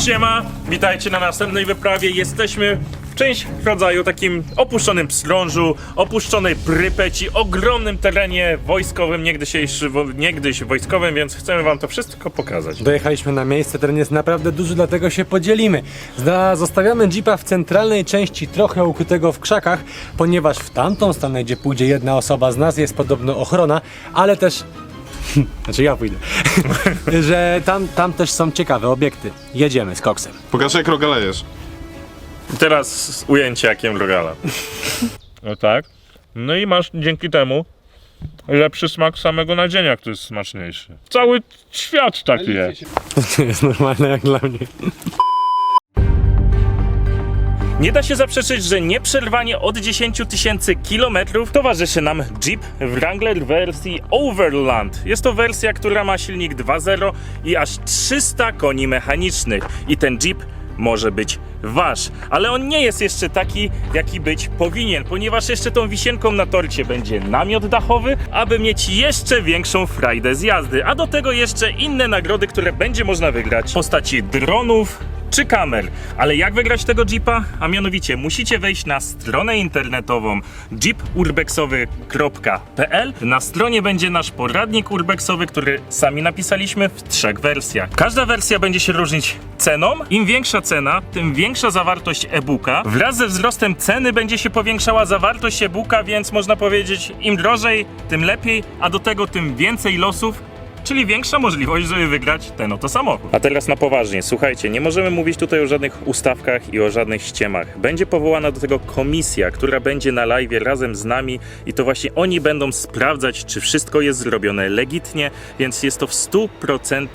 Siema, witajcie na następnej wyprawie. Jesteśmy w czymś rodzaju takim opuszczonym Pstrążu, opuszczonej Prypeci, ogromnym terenie wojskowym, niegdyś wojskowym, więc chcemy wam to wszystko pokazać. Dojechaliśmy na miejsce, teren jest naprawdę duży, dlatego się podzielimy. Zostawiamy jeepa w centralnej części, trochę ukrytego w krzakach, ponieważ w tamtą stronę, gdzie pójdzie jedna osoba z nas, jest podobno ochrona, ale też... Znaczy ja pójdę. Że tam też są ciekawe obiekty. Jedziemy z koksem. Pokaż, jak rogalejesz. Teraz ujęcie jakiem rogala. No tak. No i masz dzięki temu lepszy smak samego nadzienia, który jest smaczniejszy. Cały świat taki jest. To jest normalne jak dla mnie. Nie da się zaprzeczyć, że nieprzerwanie od 10 000 kilometrów towarzyszy nam Jeep Wrangler w wersji Overland. Jest to wersja, która ma silnik 2.0 i aż 300 koni mechanicznych. I ten Jeep może być wasz. Ale on nie jest jeszcze taki, jaki być powinien, ponieważ jeszcze tą wisienką na torcie będzie namiot dachowy, aby mieć jeszcze większą frajdę z jazdy. A do tego jeszcze inne nagrody, które będzie można wygrać w postaci dronów czy kamer. Ale jak wygrać tego Jeepa? A mianowicie musicie wejść na stronę internetową jeepurbexowy.pl. Na stronie będzie nasz poradnik urbexowy, który sami napisaliśmy w 3 wersjach. Każda wersja będzie się różnić ceną. Im większa cena, tym większa zawartość e-booka. Wraz ze wzrostem ceny będzie się powiększała zawartość e-booka, więc można powiedzieć, im drożej, tym lepiej, a do tego tym więcej losów, czyli większa możliwość, żeby wygrać ten oto samochód. A teraz na poważnie, słuchajcie, nie możemy mówić tutaj o żadnych ustawkach i o żadnych ściemach. Będzie powołana do tego komisja, która będzie na live razem z nami i to właśnie oni będą sprawdzać, czy wszystko jest zrobione legitnie, więc jest to w 100%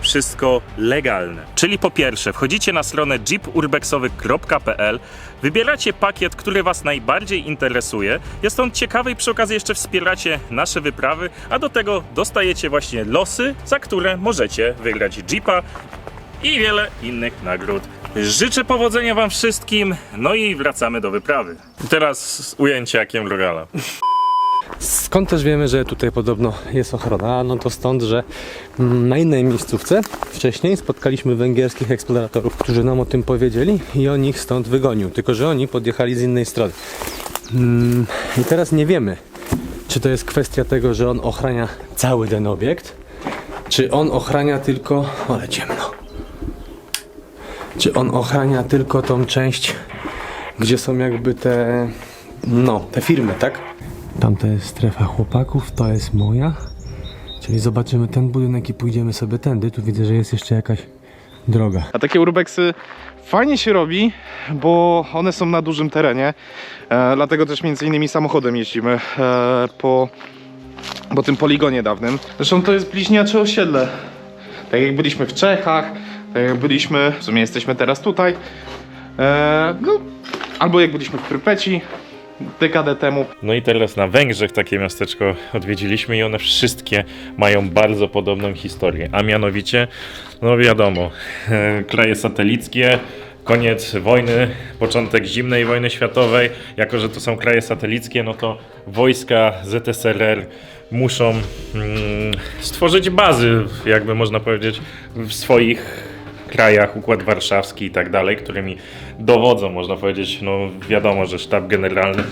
wszystko legalne. Czyli po pierwsze, wchodzicie na stronę jeepurbexowy.pl, wybieracie pakiet, który was najbardziej interesuje. Jest on ciekawy i przy okazji jeszcze wspieracie nasze wyprawy, a do tego dostajecie właśnie losy, za które możecie wygrać Jeepa i wiele innych nagród. Życzę powodzenia wam wszystkim, no i wracamy do wyprawy. Teraz ujęcie jakiem rogala. Skąd też wiemy, że tutaj podobno jest ochrona? No to stąd, że na innej miejscówce wcześniej spotkaliśmy węgierskich eksploratorów, którzy nam o tym powiedzieli i on ich stąd wygonił, tylko że oni podjechali z innej strony. I teraz nie wiemy, czy to jest kwestia tego, że on ochrania cały ten obiekt, czy on ochrania tylko... ale ciemno. Czy on ochrania tylko tą część, gdzie są jakby te... no, te firmy, tak? Tamta jest strefa chłopaków, to jest moja. Czyli zobaczymy ten budynek i pójdziemy sobie tędy. Tu widzę, że jest jeszcze jakaś droga. A takie urbexy fajnie się robi, bo one są na dużym terenie. Dlatego też między innymi samochodem jeździmy po tym poligonie dawnym. Zresztą to jest bliźniacze osiedle. Tak jak byliśmy w Czechach, tak jak byliśmy, w sumie jesteśmy teraz tutaj. No, albo jak byliśmy w Prypeci dekadę temu. No i teraz na Węgrzech takie miasteczko odwiedziliśmy i one wszystkie mają bardzo podobną historię, a mianowicie, no wiadomo, kraje satelickie, koniec wojny, początek zimnej wojny światowej, jako że to są kraje satelickie, no to wojska ZSRR muszą stworzyć bazy, jakby można powiedzieć, w swoich krajach, Układ Warszawski i tak dalej, którymi dowodzą, można powiedzieć, no wiadomo, że sztab generalny...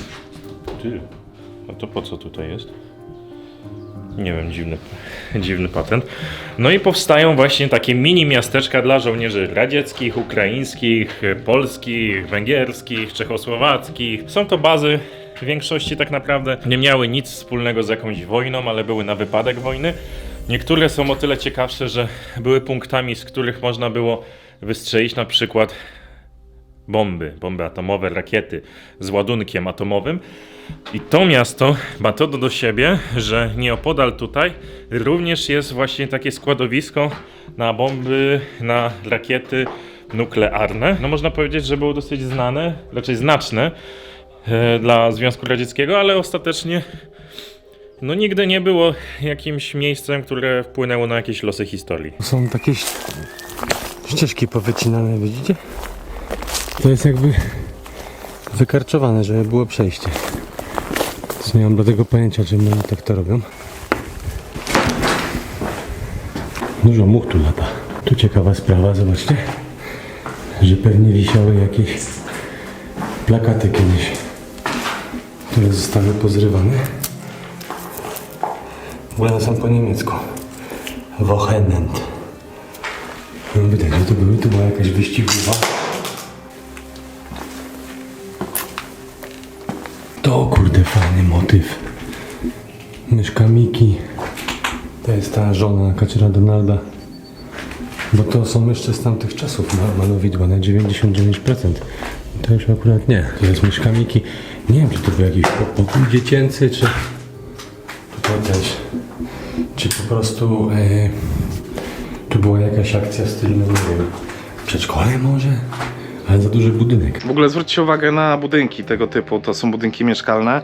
Ty, a to po co tutaj jest? Nie wiem, dziwny patent. No i powstają właśnie takie mini miasteczka dla żołnierzy radzieckich, ukraińskich, polskich, węgierskich, czechosłowackich. Są to bazy w większości tak naprawdę nie miały nic wspólnego z jakąś wojną, ale były na wypadek wojny. Niektóre są o tyle ciekawsze, że były punktami, z których można było wystrzelić na przykład bomby atomowe, rakiety z ładunkiem atomowym. I to miasto ma to do siebie, że nieopodal tutaj również jest właśnie takie składowisko na bomby, na rakiety nuklearne. No można powiedzieć, że było dosyć znane, raczej znaczne dla Związku Radzieckiego, ale ostatecznie no nigdy nie było jakimś miejscem, które wpłynęło na jakieś losy historii. Są takie ścieżki powycinane, widzicie? To jest jakby wykarczowane, żeby było przejście. Nie mam do tego pojęcia, czemu oni tak to robią. Dużo much tu lata. Tu ciekawa sprawa, zobaczcie. że pewnie wisiały jakieś plakaty kiedyś, które zostały pozrywane. W ogóle są po niemiecku. Wochenend. No, widać, że to była jakaś wyścigowa. To kurde fajny motyw. Myszka Miki. To jest ta żona kaczera Donalda. Bo to są jeszcze z tamtych czasów malowidła na 99%. To już akurat nie. To jest myszka Miki. Nie wiem, czy to był jakiś pokój dziecięcy, czy tutaj też. Czy po prostu tu była jakaś akcja w stylu, no nie wiem, przedszkole może? Ale za duży budynek. W ogóle zwróćcie uwagę na budynki tego typu, to są budynki mieszkalne.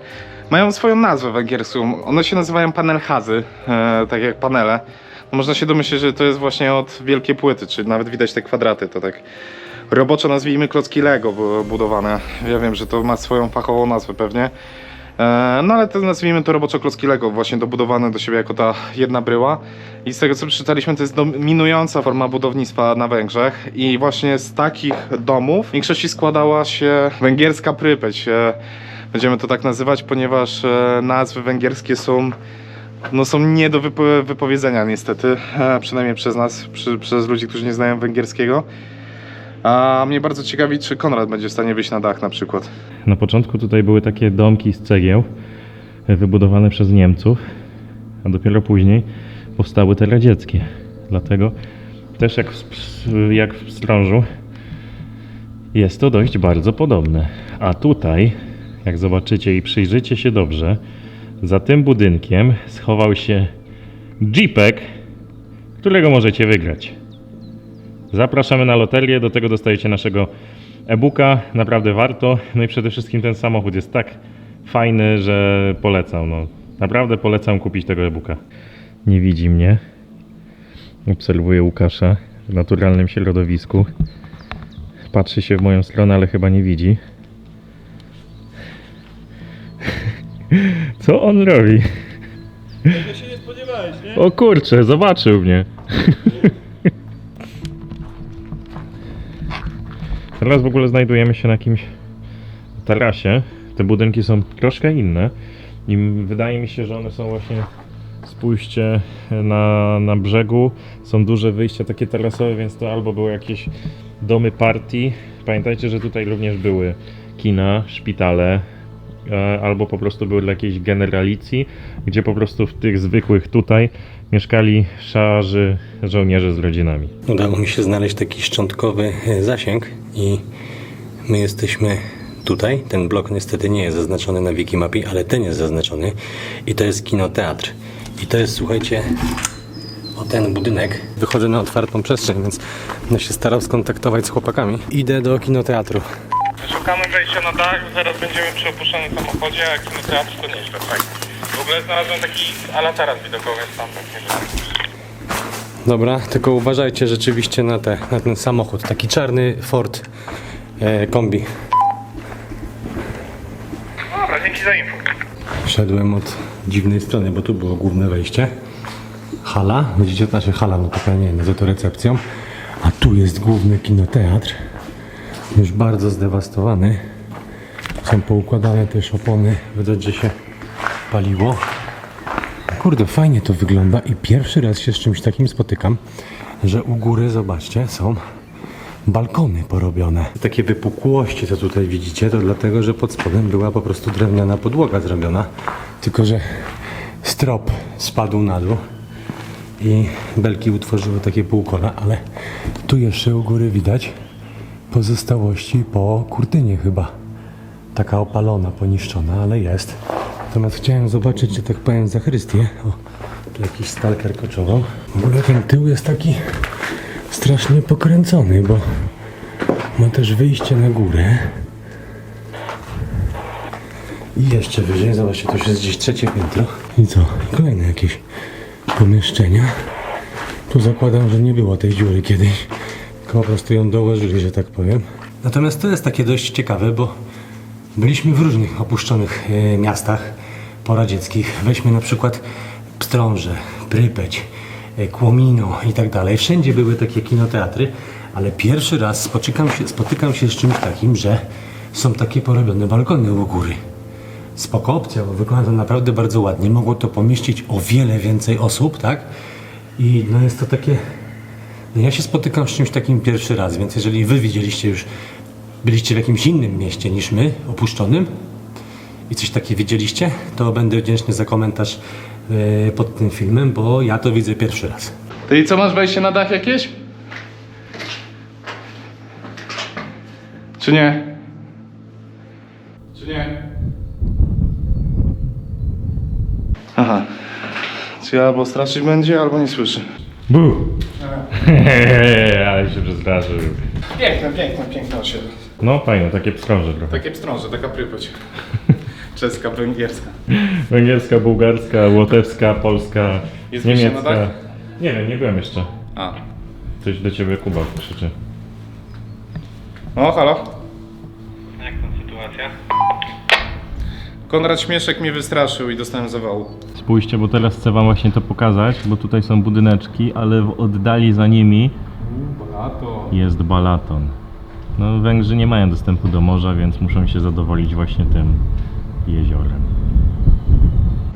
Mają swoją nazwę węgierską, one się nazywają panelhazy, tak jak panele. No można się domyśleć, że to jest właśnie od wielkiej płyty, czy nawet widać te kwadraty, to tak roboczo nazwijmy klocki Lego budowane. Ja wiem, że to ma swoją fachową nazwę pewnie. No ale to nazwijmy to roboczo klocki Lego, właśnie dobudowane do siebie jako ta jedna bryła. I z tego co przeczytaliśmy, to jest dominująca forma budownictwa na Węgrzech. I właśnie z takich domów w większości składała się węgierska Prypeć. Będziemy to tak nazywać, ponieważ nazwy węgierskie są nie do wypowiedzenia niestety. Przynajmniej przez nas, przez ludzi, którzy nie znają węgierskiego. A mnie bardzo ciekawi, czy Konrad będzie w stanie wyjść na dach na przykład. Na początku tutaj były takie domki z cegieł wybudowane przez Niemców, a dopiero później powstały te radzieckie. Dlatego też jak w Strążu jest to dość bardzo podobne. A tutaj, jak zobaczycie i przyjrzycie się dobrze, za tym budynkiem schował się jeepek, którego możecie wygrać. Zapraszamy na loterię, do tego dostajecie naszego e-booka, naprawdę warto. No i przede wszystkim ten samochód jest tak fajny, że polecam. No, naprawdę polecam kupić tego e-booka. Nie widzi mnie. Obserwuję Łukasza w naturalnym środowisku. Patrzy się w moją stronę, ale chyba nie widzi. Co on robi? Tego się nie spodziewałeś, nie? O kurczę, zobaczył mnie. Teraz w ogóle znajdujemy się na jakimś tarasie. Te budynki są troszkę inne i wydaje mi się, że one są właśnie, spójrzcie, na brzegu są duże wyjścia takie tarasowe, więc to albo były jakieś domy partii. Pamiętajcie, że tutaj również były kina, szpitale, albo po prostu były dla jakiejś generalicji, gdzie po prostu w tych zwykłych tutaj mieszkali szarzy żołnierze z rodzinami. Udało mi się znaleźć taki szczątkowy zasięg i my jesteśmy tutaj. Ten blok niestety nie jest zaznaczony na Wikimapie, ale ten jest zaznaczony i to jest kinoteatr. I to jest, słuchajcie, o ten budynek. Wychodzę na otwartą przestrzeń, więc będę się starał skontaktować z chłopakami. Idę do kinoteatru. Szukamy wejścia na dach, zaraz będziemy przy opuszczonym samochodzie, a kinoteatr to nieźle, fajnie. W ogóle znalazłem taki ala taras widokowy stamtąd. Dobra, tylko uważajcie rzeczywiście na ten samochód. Taki czarny Ford kombi. Dobra, dzięki za info. Wszedłem od dziwnej strony, bo tu było główne wejście. Hala, widzicie, znaczy hala, no taka nie wiem, to recepcją. A tu jest główny kinoteatr. Już bardzo zdewastowany. Są poukładane też opony. Widać, że się paliło. Kurde, fajnie to wygląda i pierwszy raz się z czymś takim spotykam, że u góry, zobaczcie, są balkony porobione. Takie wypukłości, co tutaj widzicie, to dlatego, że pod spodem była po prostu drewniana podłoga zrobiona, tylko że strop spadł na dół i belki utworzyły takie półkola, ale tu jeszcze u góry widać pozostałości po kurtynie chyba. Taka opalona, poniszczona, ale jest. Natomiast chciałem zobaczyć, że tak powiem, zachrystię. O, tu jakiś stalker koczował. W ogóle ten tył jest taki strasznie pokręcony, bo ma też wyjście na górę. I jeszcze wyżej, zobaczcie, to już jest gdzieś trzecie piętro. I co? Kolejne jakieś pomieszczenia. Tu zakładam, że nie było tej dziury kiedyś, tylko po prostu ją dołożyli, że tak powiem. Natomiast to jest takie dość ciekawe, bo byliśmy w różnych opuszczonych miastach poradzieckich. Weźmy na przykład Pstrąże, Prypeć, Kłomino i tak dalej. Wszędzie były takie kinoteatry, ale pierwszy raz spotykam się z czymś takim, że są takie porobione balkony u góry. Spoko opcja, bo wygląda to naprawdę bardzo ładnie. Mogło to pomieścić o wiele więcej osób, tak? I no jest to takie... No ja się spotykam z czymś takim pierwszy raz, więc jeżeli wy widzieliście już, byliście w jakimś innym mieście niż my, opuszczonym i coś takie widzieliście, to będę wdzięczny za komentarz pod tym filmem, bo ja to widzę pierwszy raz. Ty i co, masz wejście na dach jakieś? Czy nie? Czy nie? Aha. Czy albo straszyć będzie, albo nie słyszy. Bu! Ale się przestraszył. Piękne osiedle. No fajne, takie pstrąże trochę. Takie pstrąże, taka prypeć. Czeska, węgierska. Węgierska, bułgarska, łotewska, polska, Jest wejście niemiecka. na dach? Nie wiem, nie byłem jeszcze. A. Coś do ciebie Kuba krzyczy. No, halo? Jak tam sytuacja? Konrad Śmieszek mnie wystraszył i dostałem zawału. Spójrzcie, bo teraz chcę wam właśnie to pokazać, bo tutaj są budyneczki, ale w oddali za nimi jest Balaton. No Węgrzy nie mają dostępu do morza, więc muszą się zadowolić właśnie tym jeziorem.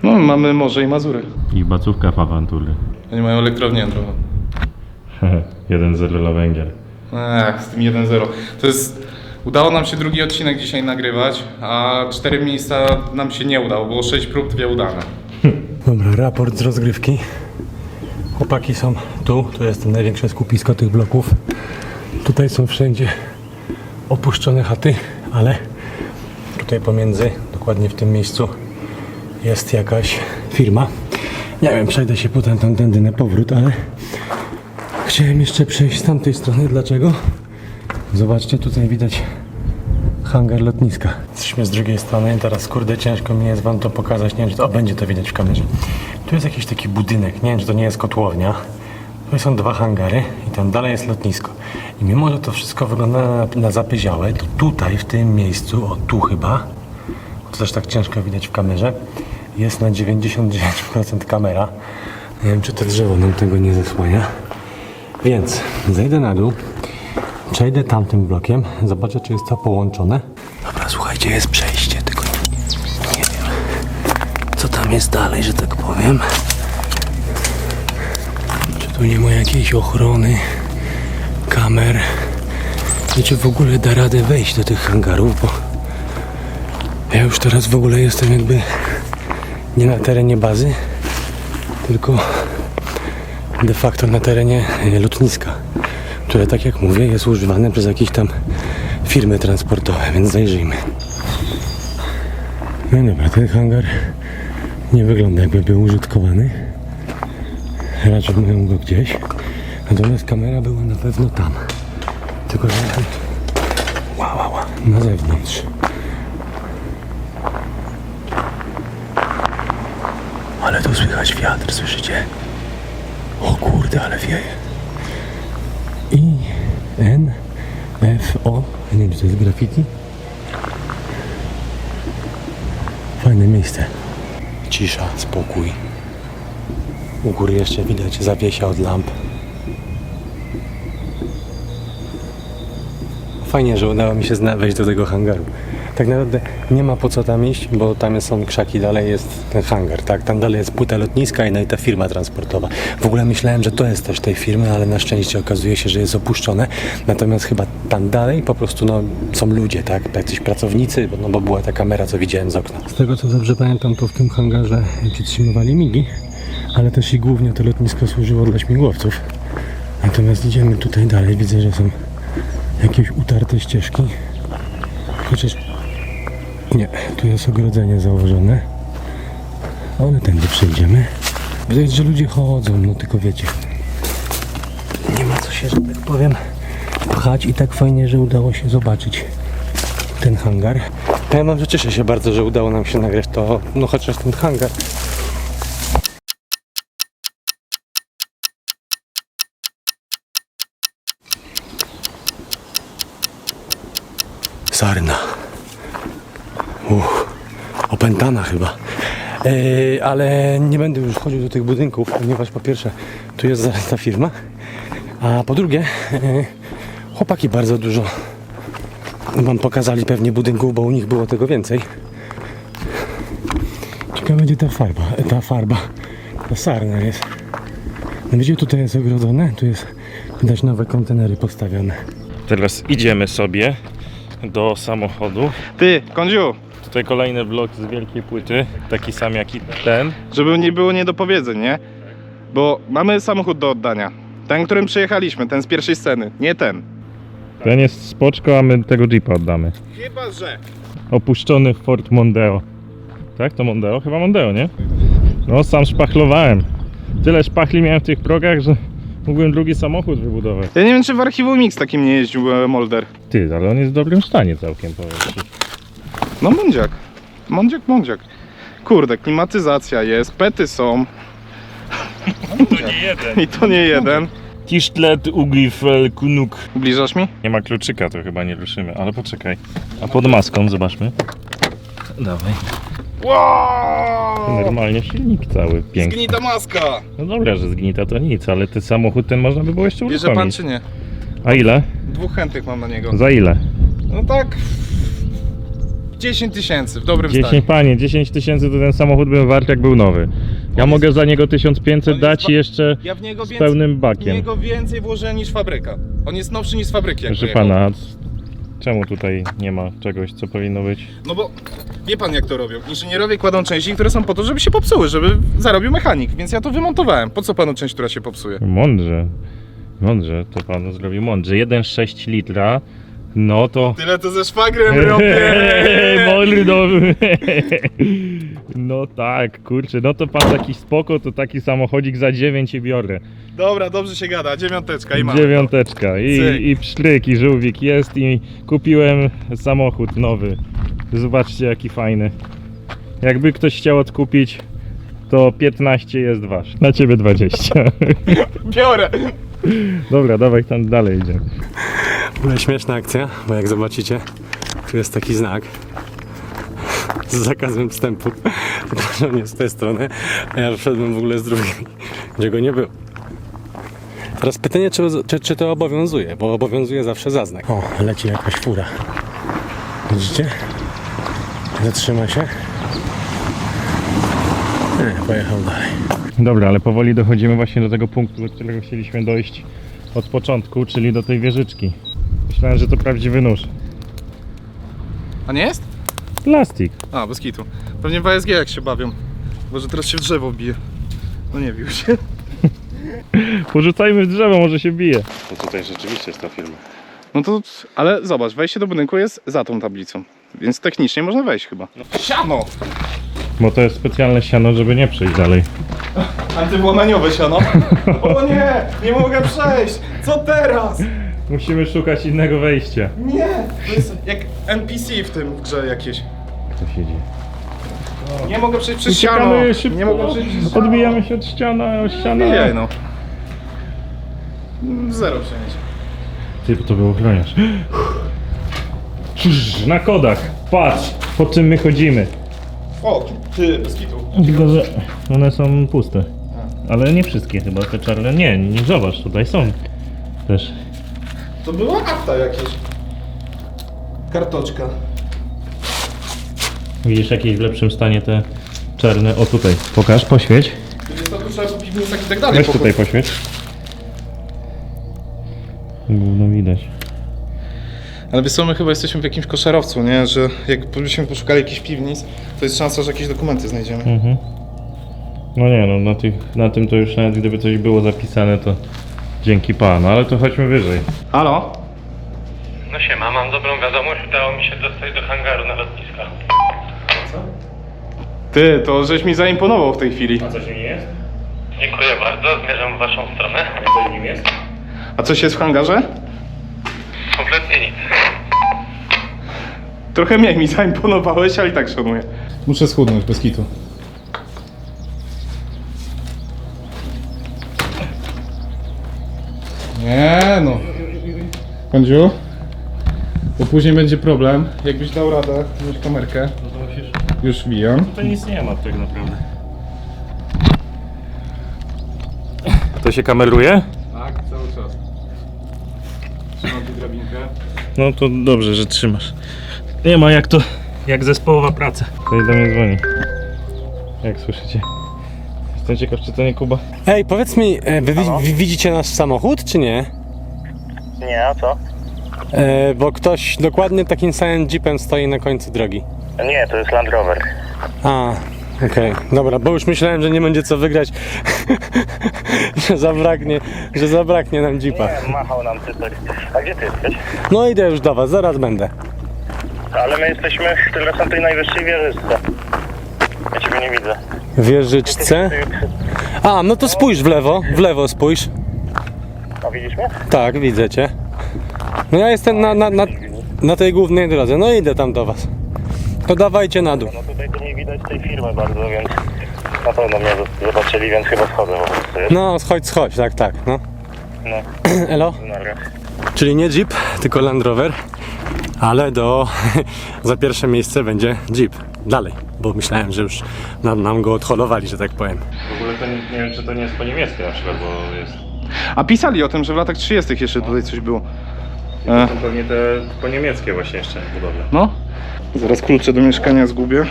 No, mamy morze i Mazury. Ich bacówka w awantury. Oni mają elektrownię jądrową. 1-0 dla Węgier. Ech, z tym 1-0. To jest... Udało nam się drugi odcinek dzisiaj nagrywać, a 4 miejsca nam się nie udało. Było 6 prób, 2 udane. Dobra, raport z rozgrywki. Chłopaki są tu, to jest największe skupisko tych bloków. Tutaj są wszędzie opuszczone chaty, ale tutaj pomiędzy, dokładnie w tym miejscu, jest jakaś firma. Nie wiem, przejdę się potem tamtędy na powrót, ale chciałem jeszcze przejść z tamtej strony. Dlaczego? Zobaczcie, tutaj widać hangar lotniska. Jesteśmy z drugiej strony i teraz kurde ciężko mi jest wam to pokazać. Nie wiem, czy to będzie to widać w kamerze. Tu jest jakiś taki budynek, nie wiem, czy to nie jest kotłownia. Tu są 2 hangary i tam dalej jest lotnisko. I mimo, że to wszystko wygląda na zapyziałe, to tutaj, w tym miejscu, o tu chyba, to też tak ciężko widać w kamerze, jest na 99% kamera. Nie wiem, czy to drzewo nam tego nie zasłania. Więc zejdę na dół, przejdę tamtym blokiem, zobaczę, czy jest to połączone. Dobra, słuchajcie, jest przejście, tylko nie wiem, co tam jest dalej, że tak powiem. Czy tu nie ma jakiejś ochrony, kamer? I czy w ogóle da radę wejść do tych hangarów, bo ja już teraz w ogóle jestem jakby nie na terenie bazy, tylko de facto na terenie lotniska, które, tak jak mówię, jest używane przez jakieś tam firmy transportowe, więc zajrzyjmy. No dobra, ten hangar nie wygląda, jakby był użytkowany. Raczej mają go gdzieś. Natomiast kamera była na pewno tam. Tylko że na zewnątrz. Ale tu słychać wiatr, słyszycie? O kurde, ale wieje. I-N-F-O. Nie wiem, czy to jest graffiti. Fajne miejsce. Cisza, spokój. U góry jeszcze widać zawiesia od lamp. Fajnie, że udało mi się wejść do tego hangaru. Tak naprawdę nie ma po co tam iść, bo tam są krzaki, dalej jest ten hangar, tak? Tam dalej jest płyta lotniska i ta firma transportowa. W ogóle myślałem, że to jest też tej firmy, ale na szczęście okazuje się, że jest opuszczone. Natomiast chyba tam dalej po prostu są ludzie, tak? Jacyś pracownicy, bo była ta kamera, co widziałem z okna. Z tego co dobrze pamiętam, to w tym hangarze przytrzymywali migi, ale też i głównie to lotnisko służyło dla śmigłowców. Natomiast idziemy tutaj dalej, widzę, że są jakieś utarte ścieżki. Chociaż nie, tu jest ogrodzenie założone. Ale tędy przejdziemy. Widać, że ludzie chodzą, no tylko wiecie, nie ma co się, że tak powiem, pchać i tak fajnie, że udało się zobaczyć ten hangar. Ja mam, że cieszę się bardzo, że udało nam się nagrać to, no chociaż ten hangar. Sarna. Opętana chyba. Ale nie będę już wchodził do tych budynków, ponieważ po pierwsze tu jest zaraz ta firma, a po drugie Chłopaki bardzo dużo wam pokazali pewnie budynków, bo u nich było tego więcej. Ciekawe, gdzie ta sarna jest. No widzicie, tutaj jest ogrodzone, tu jest widać nowe kontenery postawione. Teraz idziemy sobie do samochodu. Ty, Kądziu, Tutaj kolejny vlog z wielkiej płyty, taki sam jak i ten. żeby nie było niedopowiedzeń, nie? Bo mamy samochód do oddania. Ten, którym przyjechaliśmy, ten z pierwszej sceny, nie ten. Ten jest spoczko, a my tego Jeepa oddamy. Chyba, że... Opuszczony Ford Mondeo. Tak? To Mondeo? Chyba Mondeo, nie? No, sam szpachlowałem. Tyle szpachli miałem w tych progach, że mógłbym drugi samochód wybudować. Ja nie wiem, czy w archiwum Mix takim nie jeździł Molder. Ty, ale on jest w dobrym stanie całkiem, powiem ci. No Mondziak. Mondziak. Kurde, klimatyzacja jest, pety są. To nie jeden. I to nie jeden. Tisztlet Ugrifel Kunuk. Ubliżasz mi? Nie ma kluczyka, to chyba nie ruszymy, ale poczekaj. A pod maską zobaczmy. Dawaj. Wow! Normalnie silnik cały, piękny. Zgnita maska! No dobra, że zgnita to nic, ale ten samochód ten można by było jeszcze Bierze pan uruchomić. czy nie? A ile? 2 chętnych mam na niego. Za ile? No tak... 10 tysięcy w dobrym 10, stanie. panie, 10 tysięcy to ten samochód był wart jak był nowy. Ja On mogę jest- za niego 1500 on dać jest i jeszcze Ja w niego z więcej, pełnym w bakiem. niego więcej włożyłem niż fabryka. On jest nowszy niż z fabryki, jak Proszę wyjechał. pana, a czemu tutaj nie ma czegoś, co powinno być? No bo wie pan, jak to robią. Inżynierowie kładą części, które są po to, żeby się popsuły, żeby zarobił mechanik, więc ja to wymontowałem. Po co panu część, która się popsuje? Mądrze, to pan zrobił mądrze. 1,6 litra, no to... Tyle to ze szwagrem robię! Mordo. No tak, kurczę, no to pan taki spoko, to taki samochodzik za 9 i biorę. Dobra, dobrze się gada, 9 i mamy. 9 Cyk. i psztryk i żółwik jest i kupiłem samochód nowy. Zobaczcie jaki fajny. Jakby ktoś chciał odkupić, to 15 jest wasz. Na ciebie 20. Biorę! Dobra, dawaj tam dalej idziemy. W ogóle śmieszna akcja, bo jak zobaczycie, tu jest taki znak z zakazem wstępu. Tylko, że nie z tej strony, a ja wszedłem w ogóle z drugiej, gdzie go nie było. Teraz pytanie, czy to obowiązuje, bo obowiązuje zawsze za znak. O, leci jakaś fura. Widzicie? Zatrzyma się. Pojechał dalej. Dobra, ale powoli dochodzimy właśnie do tego punktu, do którego chcieliśmy dojść od początku, czyli do tej wieżyczki. Myślałem, że to prawdziwy nóż. A nie jest? Plastik. A, bez kitu. Pewnie w ASG jak się bawią. Bo że teraz się w drzewo bije. No nie bił się. Porzucajmy w drzewo, może się bije. To tutaj rzeczywiście jest ta firma. No to, ale zobacz, wejście do budynku jest za tą tablicą. Więc technicznie można wejść chyba. Siano! Bo to jest specjalne siano, żeby nie przejść dalej. Antywłamaniowe siano. O nie! Nie mogę przejść! Co teraz? Musimy szukać innego wejścia. Nie! To jest jak NPC w tym w grze jakieś. Co się dzieje? Nie mogę przejść przez ściano. Uciekamy szybko. Nie mogę przejść przez ściano. Odbijamy się od ściana. Nie, no. Zero przejść. Ty, bo to był ochroniarz. Na kodach. Patrz, po czym my chodzimy. O, ty, bez kitu. Tylko, że one są puste. Ale nie wszystkie chyba, te czarne. Nie zobacz, tutaj są też. To była akta jakieś. Kartoczka. Widzisz jakieś w lepszym stanie te czarne? O tutaj, pokaż, poświeć. Jest to tu trzeba po piwnicach i tak dalej. Weź tutaj poświeć. Gówno widać. Ale wiesz co, my chyba jesteśmy w jakimś koszarowcu, nie? Że jakbyśmy poszukali jakichś piwnic, to jest szansa, że jakieś dokumenty znajdziemy. Mhm. No nie no, na tym to już nawet gdyby coś było zapisane, to dzięki panu, ale to chodźmy wyżej. Halo? No siema, mam dobrą wiadomość, udało mi się dostać do hangaru na lotniska. Ty, to żeś mi zaimponował w tej chwili. A coś nie jest? Dziękuję bardzo, zmierzam w waszą stronę. A coś w nim jest? A coś jest w hangarze? Kompletnie nic. Trochę mniej mi zaimponowałeś, ale i tak szanuję. Muszę schudnąć, bez kitu. Nie no. Kądziu? Bo później będzie problem. Jakbyś dał radę wziąć kamerkę. No to musisz... Już wbijam. To nic nie ma tak naprawdę. To się kameruje? Tak, cały czas. Trzymam tutaj drabinkę. No to dobrze, że trzymasz. Nie ma jak to, jak zespołowa praca. Ktoś do mnie dzwoni. Jak słyszycie? Jestem ciekaw, czy to nie Kuba. Ej, powiedz mi, wy widzicie nasz samochód, czy nie? Nie, a co? Bo ktoś dokładnie takim samym jeepem stoi na końcu drogi. Nie, to jest Land Rover. A, okej, dobra, bo już myślałem, że nie będzie co wygrać, że zabraknie nam jeepa. Nie, machał nam typek. A gdzie ty jesteś? No idę już do was, zaraz będę. Ale my jesteśmy teraz na tej najwyższej wieżyczce. Ja ciebie nie widzę. W wieżyczce. A, no to spójrz w lewo spójrz. A widzisz mnie? Tak, widzę cię. No ja jestem na tej głównej drodze, no idę tam do was. To dawajcie na dół. No tutaj to nie widać tej firmy bardzo, więc na pewno mnie zobaczyli, więc chyba schodzę po prostu. No, schodź, tak, no. No, Elo? dobra. Czyli nie Jeep, tylko Land Rover, ale za pierwsze miejsce będzie Jeep. Dalej, bo myślałem, że już nam go odholowali, że tak powiem. W ogóle to nie wiem, czy to nie jest po niemieckie na przykład, bo jest... A pisali o tym, że w latach 30. jeszcze tutaj coś było. To są pewnie te po niemieckie właśnie jeszcze budowle. No. Zaraz klucze do mieszkania zgubię.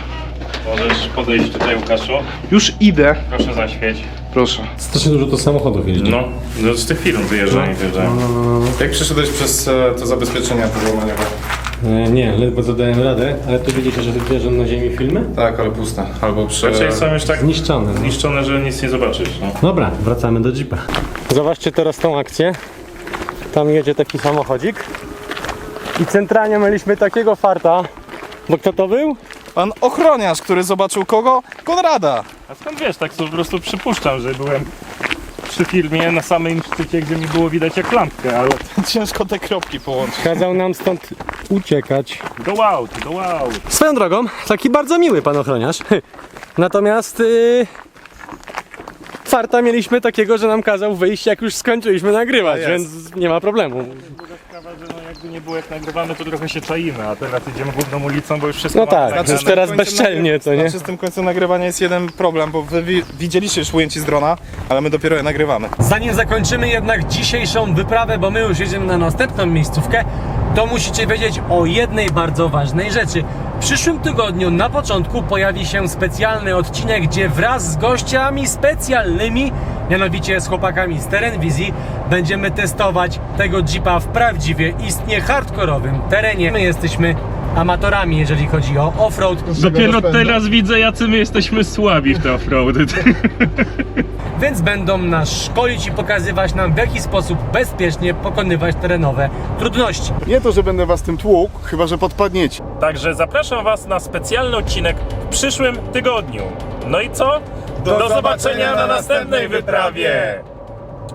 Możesz podejść tutaj, Łukaszu. Już idę. Proszę zaświeć. Proszę. Strasznie dużo to samochodów jeździ. No, z tych firm wyjeżdżają i wyjeżdżają. Jak przeszedłeś przez to zabezpieczenia połomaniowe? Nie, ledwo zadałem radę, ale tu widzicie, że leżą na ziemi filmy? Tak, ale puste. Albo przy... Raczej są już tak Zniszczone. No. zniszczone, że nic nie zobaczysz. No. Dobra, wracamy do Jeepa. Zobaczcie teraz tą akcję. Tam jedzie taki samochodzik. I centralnie mieliśmy takiego farta. Bo kto to był? Pan ochroniarz, który zobaczył kogo? Konrada. A skąd wiesz, tak to po prostu przypuszczam, że byłem przy filmie na samym szczycie, gdzie mi było widać jak lampkę, ale Ciężko te kropki połączyć. Kazał nam stąd uciekać. go out. Swoją drogą, taki bardzo miły pan ochroniarz. Natomiast farta mieliśmy takiego, że nam kazał wyjść, jak już skończyliśmy nagrywać, więc nie ma problemu. Druga sprawa, że no jakby nie było jak nagrywamy, to trochę się czaimy, a teraz idziemy główną ulicą, bo już wszystko No mamy tak, nagrane. już teraz bezczelnie, co nie? Z tym końcem nagrywania jest jeden problem, bo wy widzieliście już ujęci z drona, ale my dopiero je nagrywamy. Zanim zakończymy jednak dzisiejszą wyprawę, bo my już jedziemy na następną miejscówkę, to musicie wiedzieć o jednej bardzo ważnej rzeczy. W przyszłym tygodniu na początku pojawi się specjalny odcinek, gdzie wraz z gościami specjalnymi, mianowicie z chłopakami z Terenwizji, będziemy testować tego Jeepa w prawdziwie istnie hardkorowym terenie. My jesteśmy amatorami, jeżeli chodzi o offroad. Dopiero teraz widzę, jacy my jesteśmy słabi w te offroady. Więc będą nas szkolić i pokazywać nam, w jaki sposób bezpiecznie pokonywać terenowe trudności. Nie to, że będę was tym tłukł, chyba że podpadniecie. Także zapraszam Was na specjalny odcinek w przyszłym tygodniu. No i co? Do zobaczenia na następnej wyprawie!